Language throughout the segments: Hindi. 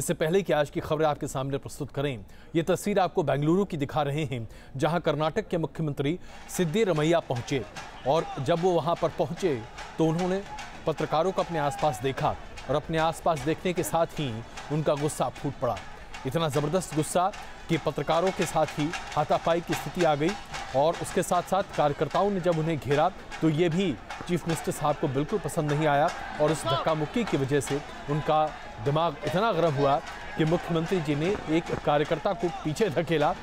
इससे पहले कि आज की खबरें आपके सामने प्रस्तुत करें, ये तस्वीर आपको बेंगलुरु की दिखा रहे हैं, जहां कर्नाटक के मुख्यमंत्री सिद्धिरमैया पहुंचे। और जब वो वहां पर पहुंचे तो उन्होंने पत्रकारों को अपने आसपास देखा और अपने आसपास देखने के साथ ही उनका गुस्सा फूट पड़ा। इतना ज़बरदस्त गुस्सा कि पत्रकारों के साथ ही हाथापाई की स्थिति आ गई और उसके साथ साथ कार्यकर्ताओं ने जब उन्हें घेरा तो ये भी चीफ मिनिस्टर साहब को बिल्कुल पसंद नहीं आया और उस धक्का मुक्की की वजह से उनका दिमाग इतना गर्म हुआ कि मुख्यमंत्री जी ने एक कार्यकर्ता को पीछे धकेला।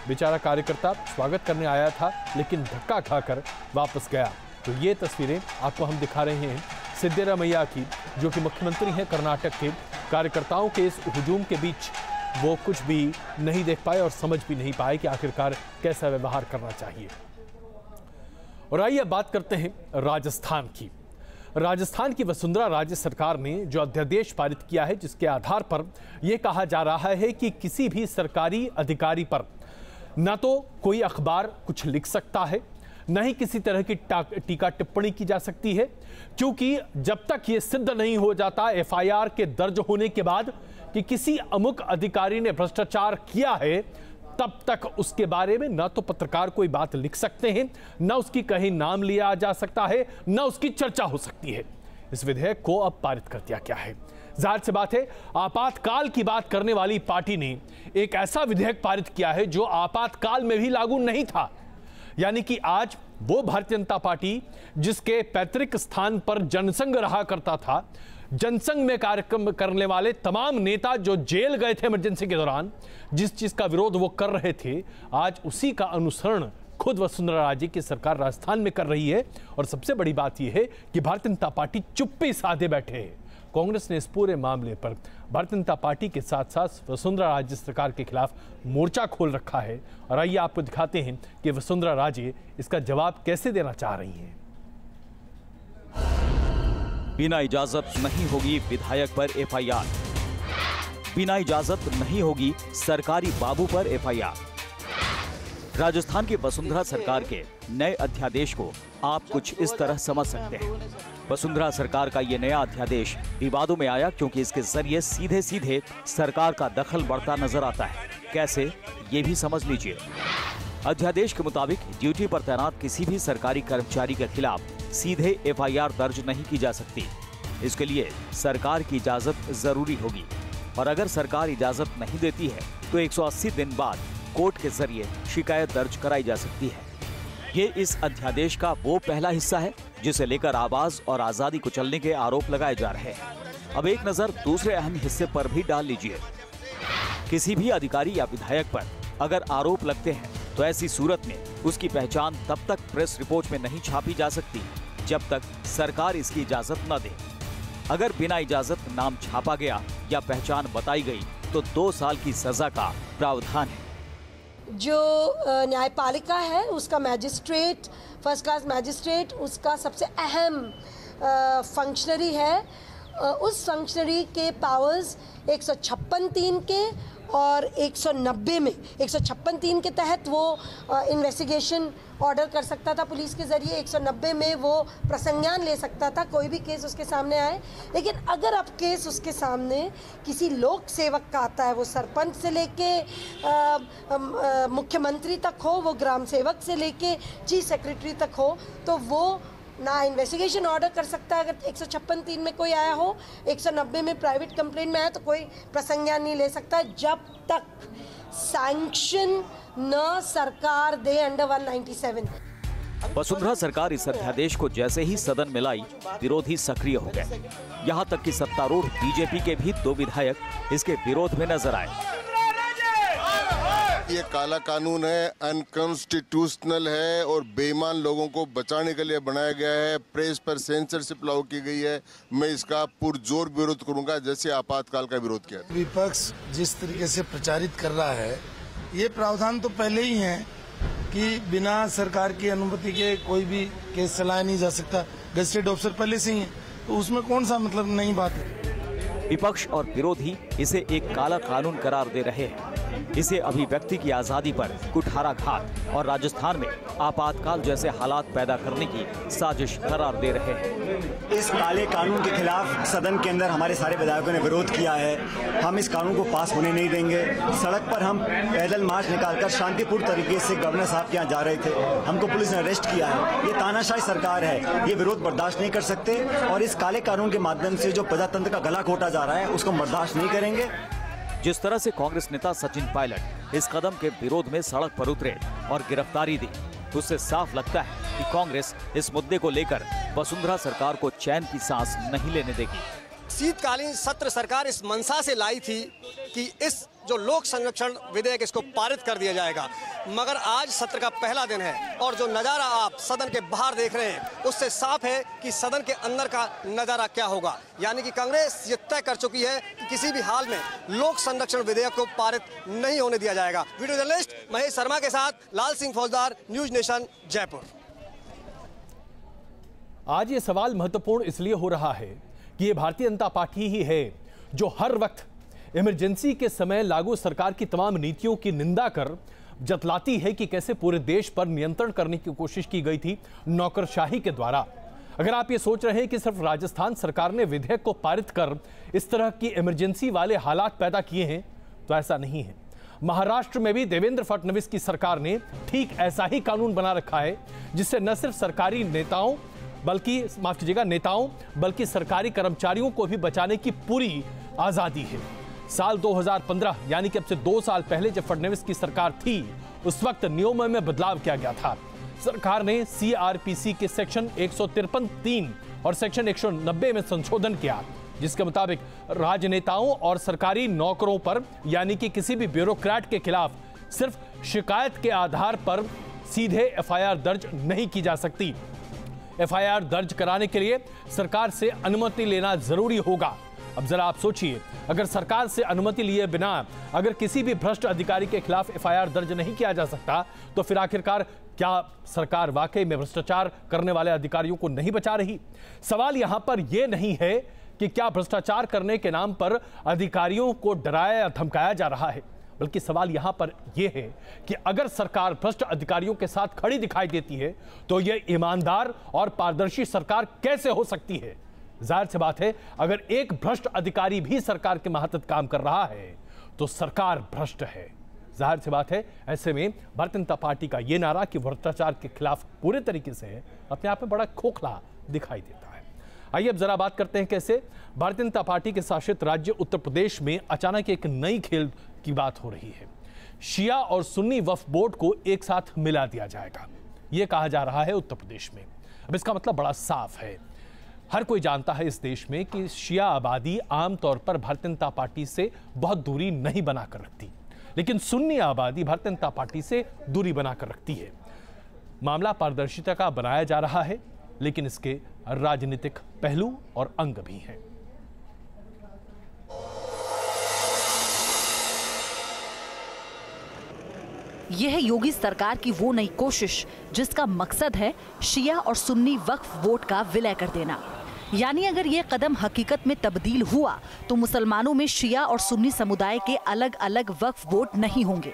बेचारा कार्यकर्ता स्वागत करने आया था लेकिन धक्का खाकर वापस गया। तो ये तस्वीरें आपको हम दिखा रहे हैं सिद्धिरमैया की, जो कि मुख्यमंत्री हैं कर्नाटक के। कार्यकर्ताओं के इस हुजूम के बीच वो कुछ भी नहीं देख पाए और समझ भी नहीं पाए कि आखिरकार कैसा व्यवहार करना चाहिए। और आइए बात करते हैं राजस्थान की। राजस्थान की वसुंधरा राजे सरकार ने जो अध्यादेश पारित किया है, जिसके आधार पर यह कहा जा रहा है कि किसी भी सरकारी अधिकारी पर न तो कोई अखबार कुछ लिख सकता है, न ही किसी तरह की टीका टिप्पणी की जा सकती है, क्योंकि जब तक ये सिद्ध नहीं हो जाता एफआईआर के दर्ज होने के बाद कि किसी अमुक अधिकारी ने भ्रष्टाचार किया है, तब तक उसके बारे में न तो पत्रकार कोई बात लिख सकते हैं, न उसकी कहीं नाम लिया जा सकता है, न उसकी चर्चा हो सकती है। इस विधेयक को अब पारित कर दिया गया है। जाहिर सी बात है, आपातकाल की बात करने वाली पार्टी ने एक ऐसा विधेयक पारित किया है जो आपातकाल में भी लागू नहीं था। यानी कि आज वो भारतीय जनता पार्टी जिसके पैतृक स्थान पर जनसंघ रहा करता था, जनसंघ में कार्यक्रम करने वाले तमाम नेता जो जेल गए थे इमरजेंसी के दौरान, जिस चीज का विरोध वो कर रहे थे, आज उसी का अनुसरण खुद वसुंधरा राजे की सरकार राजस्थान में कर रही है। और सबसे बड़ी बात यह है कि भारतीय जनता पार्टी चुप्पी साधे बैठे है। कांग्रेस ने इस पूरे मामले पर भारतीय जनता पार्टी के साथ साथ वसुंधरा राजे सरकार के खिलाफ मोर्चा खोल रखा है। और आइए आपको दिखाते हैं कि वसुंधरा राजे इसका जवाब कैसे देना चाह रही हैं। बिना इजाजत नहीं होगी विधायक पर एफआईआर। बिना इजाजत नहीं होगी सरकारी बाबू पर एफआईआर। राजस्थान की वसुंधरा सरकार के नए अध्यादेश को आप कुछ इस तरह समझ सकते हैं। वसुंधरा सरकार का ये नया अध्यादेश विवादों में आया क्योंकि इसके जरिए सीधे सीधे सरकार का दखल बढ़ता नजर आता है। कैसे, ये भी समझ लीजिए। अध्यादेश के मुताबिक ड्यूटी पर तैनात किसी भी सरकारी कर्मचारी के खिलाफ सीधे एफआईआर दर्ज नहीं की जा सकती। इसके लिए सरकार की इजाजत जरूरी होगी और अगर सरकार इजाजत नहीं देती है तो 180 दिन बाद कोर्ट के जरिए शिकायत दर्ज कराई जा सकती है। ये इस अध्यादेश का वो पहला हिस्सा है जिसे लेकर आवाज और आजादी को चलने के आरोप लगाए जा रहे हैं। अब एक नजर दूसरे अहम हिस्से पर भी डाल लीजिए। किसी भी अधिकारी या विधायक पर अगर आरोप लगते हैं तो ऐसी सूरत में उसकी पहचान तब तक प्रेस रिपोर्ट में नहीं छापी जा सकती जब तक सरकार इसकी इजाजत न दे। अगर बिना इजाजत नाम छापा गया या पहचान बताई गई तो 2 साल की सजा का प्रावधान है। जो न्यायपालिका है उसका मैजिस्ट्रेट, फर्स्ट क्लास मैजिस्ट्रेट उसका सबसे अहम फंक्शनरी है। उस फंक्शनरी के पावर्स 156(3) के और 190 में 156(3) के तहत वो इन्वेस्टिगेशन ऑर्डर कर सकता था पुलिस के ज़रिए, 190 में वो प्रसंज्ञान ले सकता था कोई भी केस उसके सामने आए। लेकिन अगर अब केस उसके सामने किसी लोक सेवक का आता है, वो सरपंच से लेके मुख्यमंत्री तक हो, वो ग्राम सेवक से लेके चीफ सेक्रेटरी तक हो, तो वो ना इन्वेस्टिगेशन ऑर्डर कर सकता है। अगर 156(3) में कोई आया हो, 190 में प्राइवेट कंप्लेंट में आया तो कोई प्रसंज्ञान नहीं ले सकता जब तक सैंक्शन न सरकार दे अंडर 197। वसुंधरा सरकार इस अध्यादेश को जैसे ही सदन में लाई, विरोधी सक्रिय हो गए। यहां तक कि सत्तारूढ़ बीजेपी के भी 2 विधायक इसके विरोध में नजर आए। ये काला कानून है, अनकॉन्स्टिट्यूशनल है और बेईमान लोगों को बचाने के लिए बनाया गया है। प्रेस पर सेंसरशिप लागू की गई है। मैं इसका पुरजोर विरोध करूंगा जैसे आपातकाल का विरोध किया। विपक्ष जिस तरीके से प्रचारित कर रहा है, ये प्रावधान तो पहले ही है कि बिना सरकार की अनुमति के कोई भी केस चलाया नहीं जा सकता। गजेटेड ऑफिसर पहले से ही है, तो उसमें कौन सा मतलब नई बात है। विपक्ष और विरोधी इसे एक काला कानून करार दे रहे हैं। इसे अभिव्यक्ति की आजादी पर कुठाराघात और राजस्थान में आपातकाल जैसे हालात पैदा करने की साजिश करार दे रहे हैं। इस काले कानून के खिलाफ सदन के अंदर हमारे सारे विधायकों ने विरोध किया है। हम इस कानून को पास होने नहीं देंगे। सड़क पर हम पैदल मार्च निकालकर शांतिपूर्ण तरीके से गवर्नर साहब के यहाँ जा रहे थे, हमको पुलिस ने अरेस्ट किया है। ये तानाशाही सरकार है, ये विरोध बर्दाश्त नहीं कर सकते और इस काले कानून के माध्यम से जो प्रजातंत्र का गला घोटा जा रहा है उसको बर्दाश्त नहीं करेंगे। जिस तरह से कांग्रेस नेता सचिन पायलट इस कदम के विरोध में सड़क पर उतरे और गिरफ्तारी दी, उससे साफ लगता है कि कांग्रेस इस मुद्दे को लेकर वसुंधरा सरकार को चैन की सांस नहीं लेने देगी। शीतकालीन सत्र सरकार इस मंशा से लाई थी कि इस जो लोक संरक्षण विधेयक इसको पारित कर दिया जाएगा, मगर आज सत्र का पहला दिन है और जो नज़ारा आप सदन के बाहर देख रहे हैं उससे साफ है कि सदन के अंदर का नज़ारा क्या होगा। यानी कि कांग्रेस ये तय कर चुकी है कि किसी भी हाल में लोक संरक्षण विधेयक को पारित नहीं होने दिया जाएगा। वीडियो जर्नलिस्ट महेश शर्मा के साथ लाल सिंह फौजदार, न्यूज नेशन, जयपुर। आज ये सवाल महत्वपूर्ण इसलिए हो रहा है कि ये भारतीय जनता पार्टी ही है जो हर वक्त इमरजेंसी के समय लागू सरकार की तमाम नीतियों की निंदा कर जतलाती है कि कैसे पूरे देश पर नियंत्रण करने की कोशिश की गई थी नौकरशाही के द्वारा। अगर आप ये सोच रहे हैं कि सिर्फ राजस्थान सरकार ने विधेयक को पारित कर इस तरह की इमरजेंसी वाले हालात पैदा किए हैं, तो ऐसा नहीं है। महाराष्ट्र में भी देवेंद्र फडणवीस की सरकार ने ठीक ऐसा ही कानून बना रखा है जिससे न सिर्फ सरकारी नेताओं बल्कि सरकारी कर्मचारियों को भी बचाने की पूरी आजादी है। साल 2015 यानी कि अब से 2 साल पहले जब फडणवीस की सरकार थी, उस वक्त नियमों में बदलाव किया गया था। सरकार ने सीआरपीसी के सेक्शन 153(3) और सेक्शन 190 में संशोधन किया, जिसके मुताबिक राजनेताओं और सरकारी नौकरों पर यानी कि किसी भी ब्यूरोक्रेट के खिलाफ सिर्फ शिकायत के आधार पर सीधे एफआईआर दर्ज नहीं की जा सकती। एफआईआर दर्ज कराने के लिए सरकार से अनुमति लेना जरूरी होगा। अब जरा आप सोचिए, अगर सरकार से अनुमति लिए बिना अगर किसी भी भ्रष्ट अधिकारी के खिलाफ एफआईआर दर्ज नहीं किया जा सकता, तो फिर आखिरकार क्या सरकार वाकई में भ्रष्टाचार करने वाले अधिकारियों को नहीं बचा रही? सवाल यहां पर यह नहीं है कि क्या भ्रष्टाचार करने के नाम पर अधिकारियों को डराया या धमकाया जा रहा है, बल्कि सवाल यहां पर यह है कि अगर सरकार भ्रष्ट अधिकारियों के साथ खड़ी दिखाई देती है तो यह ईमानदार और पारदर्शी सरकार कैसे हो सकती है? जाहिर सी बात है, अगर एक भ्रष्ट अधिकारी भी सरकार के मातहत काम कर रहा है तो सरकार भ्रष्ट है। जाहिर सी बात है, ऐसे में भारतीय जनता पार्टी का यह नारा कि भ्रष्टाचार के खिलाफ पूरे तरीके से है, अपने आप में बड़ा खोखला दिखाई देता है। आइए अब जरा बात करते हैं कैसे भारतीय जनता पार्टी के शासित राज्य उत्तर प्रदेश में अचानक एक नई खेल की बात हो रही है। शिया और सुन्नी वक्फ बोर्ड को एक साथ मिला दिया जाएगा, यह कहा जा रहा है उत्तर प्रदेश में। अब इसका मतलब बड़ा साफ है, हर कोई जानता है इस देश में कि शिया आबादी आमतौर पर भारतीय जनता पार्टी से बहुत दूरी नहीं बनाकर रखती, लेकिन सुन्नी आबादी भारतीय जनता पार्टी से दूरी बनाकर रखती है। मामला पारदर्शिता का बनाया जा रहा है, लेकिन इसके राजनीतिक पहलू और अंग भी हैं। यह है योगी सरकार की वो नई कोशिश जिसका मकसद है शिया और सुन्नी वक्फ बोर्ड का विलय कर देना। यानी अगर यह कदम हकीकत में तब्दील हुआ तो मुसलमानों में शिया और सुन्नी समुदाय के अलग अलग वक्फ बोर्ड नहीं होंगे।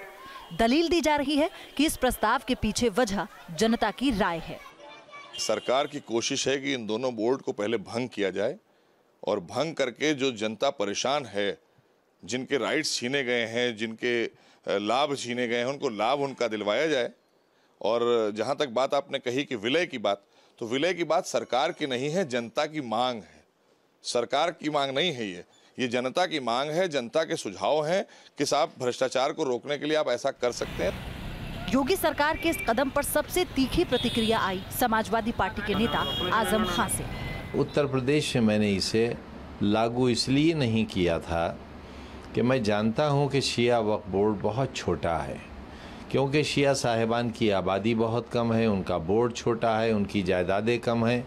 दलील दी जा रही है कि इस प्रस्ताव के पीछे वजह जनता की राय है। सरकार की कोशिश है कि इन दोनों बोर्ड को पहले भंग किया जाए और भंग करके जो जनता परेशान है, जिनके राइट्स छीने गए हैं, जिनके लाभ छीने गए हैं, उनको लाभ उनका दिलवाया जाए। और जहां तक बात आपने कही कि विलय की बात, तो विलय की बात सरकार की नहीं है, जनता की मांग है। सरकार की मांग नहीं है, ये जनता की मांग है, जनता के सुझाव हैं कि साहब भ्रष्टाचार को रोकने के लिए आप ऐसा कर सकते हैं। योगी सरकार के इस कदम पर सबसे तीखी प्रतिक्रिया आई समाजवादी पार्टी के नेता आजम खान से। उत्तर प्रदेश में मैंने इसे लागू इसलिए नहीं किया था कि मैं जानता हूं कि शिया वक्फ बोर्ड बहुत छोटा है, क्योंकि शिया साहिबान की आबादी बहुत कम है, उनका बोर्ड छोटा है, उनकी जायदादें कम हैं,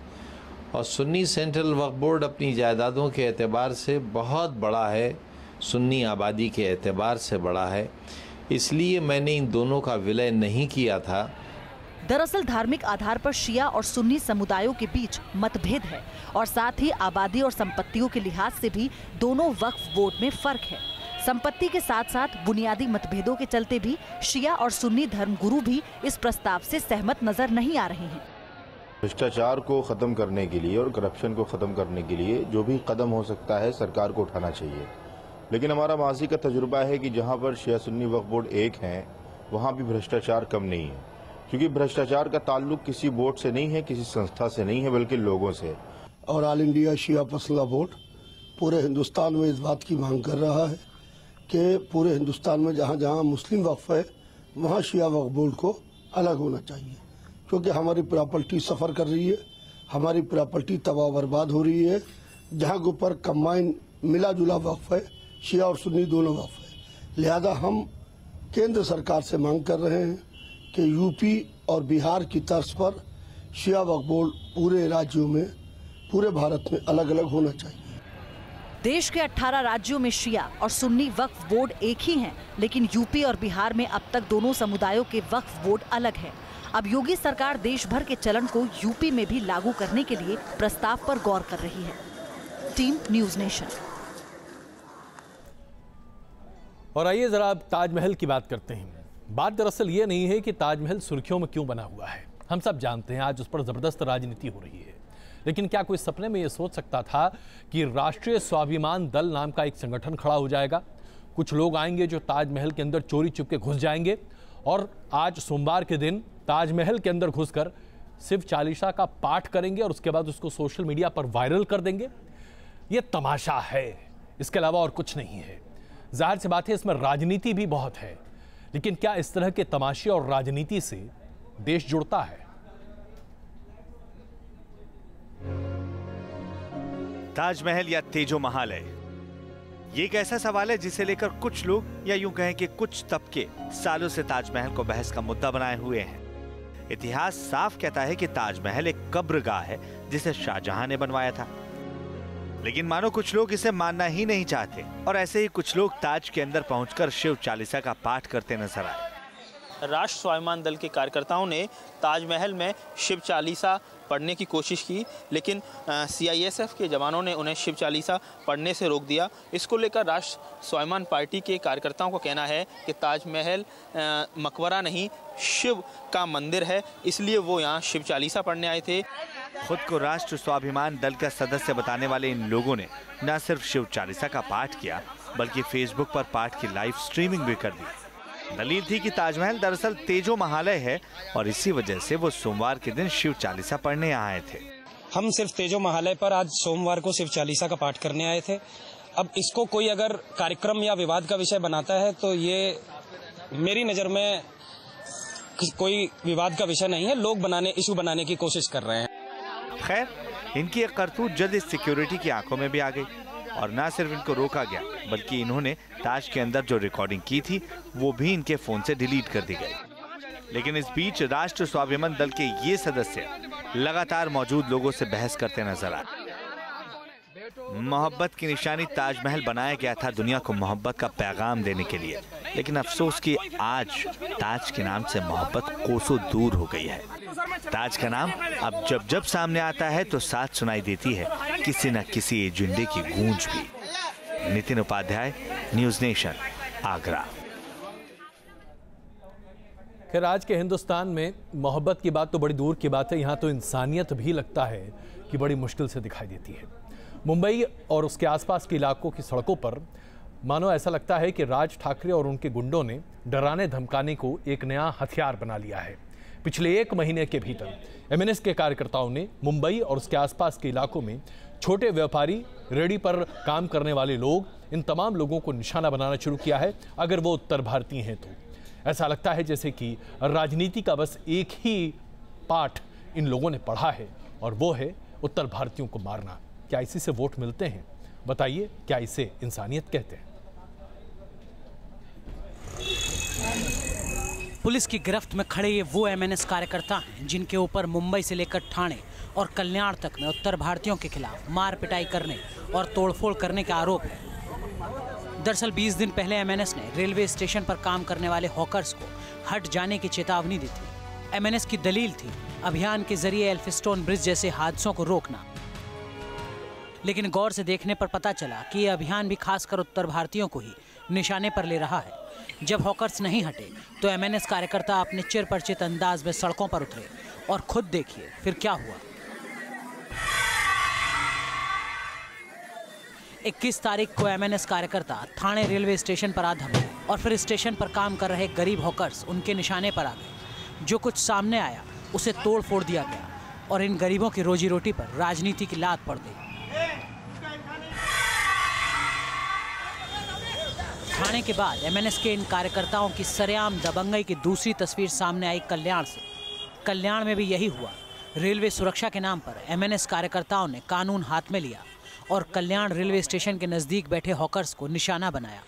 और सुन्नी सेंट्रल वक्फ बोर्ड अपनी जायदादों के एतबार से बहुत बड़ा है, सुन्नी आबादी के एतबार से बड़ा है, इसलिए मैंने इन दोनों का विलय नहीं किया था। दरअसल धार्मिक आधार पर शिया और सुन्नी समुदायों के बीच मतभेद है और साथ ही आबादी और संपत्तियों के लिहाज से भी दोनों वक्फ बोर्ड में फर्क है। संपत्ति के साथ साथ बुनियादी मतभेदों के चलते भी शिया और सुन्नी धर्मगुरु भी इस प्रस्ताव से सहमत नजर नहीं आ रहे हैं। भ्रष्टाचार को खत्म करने के लिए और करप्शन को खत्म करने के लिए जो भी कदम हो सकता है सरकार को उठाना चाहिए, लेकिन हमारा माजी का तजुर्बा है कि जहां पर शिया सुन्नी वक्फ बोर्ड एक हैं वहां भी भ्रष्टाचार कम नहीं है, क्योंकि भ्रष्टाचार का ताल्लुक किसी बोर्ड से नहीं है, किसी संस्था से नहीं है, बल्कि लोगों से। और ऑल इंडिया शिया मसला बोर्ड पूरे हिंदुस्तान में इस बात की मांग कर रहा है कि पूरे हिंदुस्तान में जहाँ जहाँ मुस्लिम वक्फ है वहाँ शिया वक्फ बोर्ड को अलग होना चाहिए, क्योंकि हमारी प्रॉपर्टी सफ़र कर रही है, हमारी प्रॉपर्टी तबाह बर्बाद हो रही है। जहाँ के ऊपर कंबाइन मिला जुला वक्फ है, शिया और सुन्नी दोनों वक्फ है। लिहाजा हम केंद्र सरकार से मांग कर रहे हैं कि यूपी और बिहार की तर्ज पर शिया वक्फ बोर्ड पूरे राज्यों में, पूरे भारत में अलग अलग होना चाहिए। देश के 18 राज्यों में शिया और सुन्नी वक्फ बोर्ड एक ही हैं, लेकिन यूपी और बिहार में अब तक दोनों समुदायों के वक्फ बोर्ड अलग हैं। अब योगी सरकार देश भर के चलन को यूपी में भी लागू करने के लिए प्रस्ताव पर गौर कर रही है। Team news nation. और आइए जरा अब ताजमहल की बात करते हैं। बात दरअसल ये नहीं है कि ताजमहल सुर्खियों में क्यों बना हुआ है, हम सब जानते हैं आज उस पर जबरदस्त राजनीति हो रही है, लेकिन क्या कोई सपने में ये सोच सकता था कि राष्ट्रीय स्वाभिमान दल नाम का एक संगठन खड़ा हो जाएगा? कुछ लोग आएंगे जो ताजमहल के अंदर चोरी चुपके घुस जाएंगे और आज सोमवार के दिन ताजमहल के अंदर घुसकर शिव चालीसा का पाठ करेंगे और उसके बाद उसको सोशल मीडिया पर वायरल कर देंगे। ये तमाशा है, इसके अलावा और कुछ नहीं है। जाहिर सी बात है इसमें राजनीति भी बहुत है, लेकिन क्या इस तरह के तमाशे और राजनीति से देश जुड़ता है? ताजमहल या तेजो महालय, ये एक ऐसा सवाल है जिसे लेकर कुछ लोग या यूं कहें कि कुछ तबके सालों से ताजमहल को बहस का मुद्दा बनाए हुए हैं। इतिहास साफ कहता है कि ताजमहल एक कब्रगाह है जिसे शाहजहां ने बनवाया था, लेकिन मानो कुछ लोग इसे मानना ही नहीं चाहते और ऐसे ही कुछ लोग ताज के अंदर पहुंचकर शिव चालीसा का पाठ करते नजर आए। राष्ट्र स्वाभिमान दल के कार्यकर्ताओं ने ताजमहल में शिव चालीसा पढ़ने की कोशिश की, लेकिन CISF के जवानों ने उन्हें शिव चालीसा पढ़ने से रोक दिया। इसको लेकर राष्ट्र स्वाभिमान पार्टी के कार्यकर्ताओं का कहना है कि ताजमहल मकबरा नहीं शिव का मंदिर है, इसलिए वो यहाँ शिव चालीसा पढ़ने आए थे। खुद को राष्ट्र स्वाभिमान दल का सदस्य बताने वाले इन लोगों ने न सिर्फ शिव चालीसा का पाठ किया, बल्कि फेसबुक पर पाठ की लाइव स्ट्रीमिंग भी कर दी। दलील थी कि ताजमहल दरअसल तेजो महालय है और इसी वजह से वो सोमवार के दिन शिव चालीसा पढ़ने आए थे। हम सिर्फ तेजो महालय पर आज सोमवार को शिव चालीसा का पाठ करने आए थे। अब इसको कोई अगर कार्यक्रम या विवाद का विषय बनाता है तो ये मेरी नज़र में कोई विवाद का विषय नहीं है, लोग इशू बनाने की कोशिश कर रहे हैं। खैर, इनकी एक करतूत जल्द इस सिक्योरिटी की आंखों में भी आ गई और न सिर्फ इनको रोका गया, बल्कि इन्होंने ताज के अंदर जो रिकॉर्डिंग की थी वो भी इनके फोन से डिलीट कर दी गई। लेकिन इस बीच राष्ट्र स्वाभिमान दल के ये सदस्य लगातार मौजूद लोगों से बहस करते नजर आए। मोहब्बत की निशानी ताजमहल बनाया गया था दुनिया को मोहब्बत का पैगाम देने के लिए, लेकिन अफसोस कि आज ताज के नाम से मोहब्बत कोसों दूर हो गई है। ताज का नाम अब जब जब सामने आता है तो साथ सुनाई देती है किसी न किसी एजेंडे की गूंज भी। Nitin Upadhyay, News Nation, Agra. खैर, आज के हिंदुस्तान में मोहब्बत की बात तो बड़ी दूर की बात है, यहाँ तो इंसानियत भी लगता है कि बड़ी मुश्किल से दिखाई देती है। मुंबई और उसके आसपास के इलाकों की सड़कों पर मानो ऐसा लगता है कि राज ठाकरे और उनके गुंडों ने डराने धमकाने को एक नया हथियार बना लिया है। पिछले 1 महीने के भीतर MNS के कार्यकर्ताओं ने मुंबई और उसके आसपास के इलाकों में छोटे व्यापारी, रेडी पर काम करने वाले लोग, इन तमाम लोगों को निशाना बनाना शुरू किया है। अगर वो उत्तर भारतीय हैं तो ऐसा लगता है जैसे कि राजनीति का बस एक ही पाठ इन लोगों ने पढ़ा है और वो है उत्तर भारतीयों को मारना। क्या इसी से वोट मिलते हैं? बताइए, क्या इसे इंसानियत कहते हैं? पुलिस की गिरफ्त में खड़े ये वो MNS कार्यकर्ता हैं जिनके ऊपर मुंबई से लेकर ठाणे और कल्याण तक में उत्तर भारतीयों के खिलाफ मार पिटाई करने और तोड़फोड़ करने के आरोप है। दरअसल 20 दिन पहले MNS ने रेलवे स्टेशन पर काम करने वाले हॉकर्स को हट जाने की चेतावनी दी थी। MNS की दलील थी अभियान के जरिए एल्फिस्टोन ब्रिज जैसे हादसों को रोकना, लेकिन गौर से देखने पर पता चला कि यह अभियान भी खासकर उत्तर भारतीयों को ही निशाने पर ले रहा है। जब हॉकर्स नहीं हटे तो एमएनएस कार्यकर्ता अपने चिरपरिचित अंदाज में सड़कों पर उतरे और खुद देखिए फिर क्या हुआ। 21 तारीख को एमएनएस कार्यकर्ता ठाणे रेलवे स्टेशन पर आ धमे और फिर स्टेशन पर काम कर रहे गरीब हॉकर्स उनके निशाने पर आ गए। जो कुछ सामने आया उसे तोड़ फोड़ दिया गया और इन गरीबों की रोजी रोटी पर राजनीति की लात पड़ गई। ठाणे के बाद एमएनएस के इन कार्यकर्ताओं की सरेआम दबंगई की दूसरी तस्वीर सामने आई कल्याण से। कल्याण में भी यही हुआ। रेलवे सुरक्षा के नाम पर एमएनएस कार्यकर्ताओं ने कानून हाथ में लिया और कल्याण रेलवे स्टेशन के नजदीक बैठे हॉकर्स को निशाना बनाया।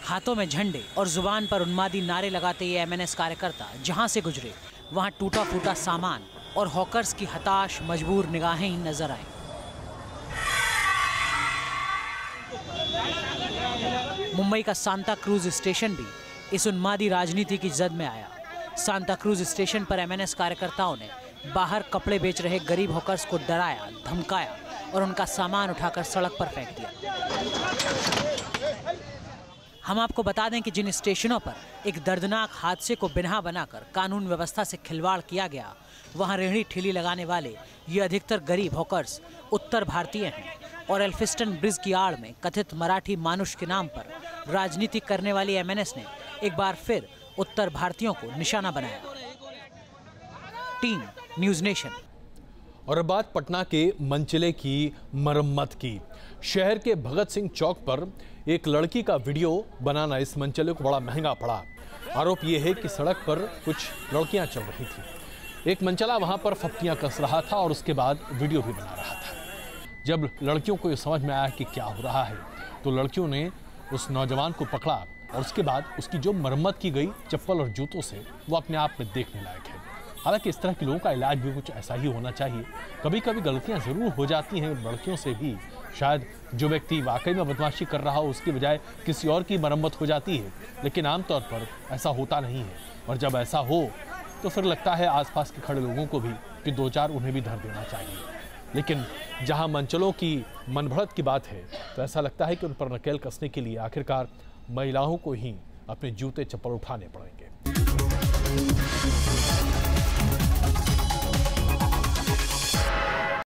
हाथों में झंडे और जुबान पर उन्मादी नारे लगाते ये एमएनएस कार्यकर्ता जहां से गुजरे वहां टूटा फूटा सामान और हॉकर्स की हताश मजबूर निगाहें ही नजर आई। मुंबई का सांता क्रूज स्टेशन भी इस उन्मादी राजनीति की जद में आया। सांता क्रूज स्टेशन पर एमएनएस कार्यकर्ताओं ने बाहर कपड़े बेच रहे गरीब हॉकर्स को डराया, धमकाया और उनका सामान उठाकर सड़क पर फेंक दिया। हम आपको बता दें कि जिन स्टेशनों पर एक दर्दनाक हादसे को बिनहा बनाकर कानून व्यवस्था से खिलवाड़ किया गया, वहां रेहड़ी ठेली लगाने वाले ये अधिकतर गरीब हॉकर्स उत्तर भारतीय हैं और एल्फिस्टन ब्रिज की आड़ में कथित मराठी मानुष के नाम पर राजनीति करने वाली एमएनएस ने एक बार फिर उत्तर भारतीयों को निशाना बनाया। Team news nation. और अब बात पटना के मंचले की मरम्मत की। शहर के भगत सिंह चौक पर एक लड़की का वीडियो बनाना इस मंचले को बड़ा महंगा पड़ा। आरोप यह है कि सड़क पर कुछ लड़कियां चल रही थी। एक मंचला वहां पर फप्तियां कस रहा था और उसके बाद वीडियो भी बना रहा था। जब लड़कियों को ये समझ में आया कि क्या हो रहा है तो लड़कियों ने उस नौजवान को पकड़ा और उसके बाद उसकी जो मरम्मत की गई चप्पल और जूतों से, वो अपने आप में देखने लायक है। हालांकि इस तरह के लोगों का इलाज भी कुछ ऐसा ही होना चाहिए। कभी कभी गलतियां जरूर हो जाती हैं लड़कियों से भी। शायद जो व्यक्ति वाकई में बदमाशी कर रहा हो उसकी बजाय किसी और की मरम्मत हो जाती है, लेकिन आमतौर पर ऐसा होता नहीं है। और जब ऐसा हो तो फिर लगता है आसपास के खड़े लोगों को भी कि दो चार उन्हें भी धर देना चाहिए। लेकिन जहां मंचलों की मनभड़त की बात है तो ऐसा लगता है कि उन पर नकेल कसने के लिए आखिरकार महिलाओं को ही अपने जूते चप्पल उठाने पड़ेंगे।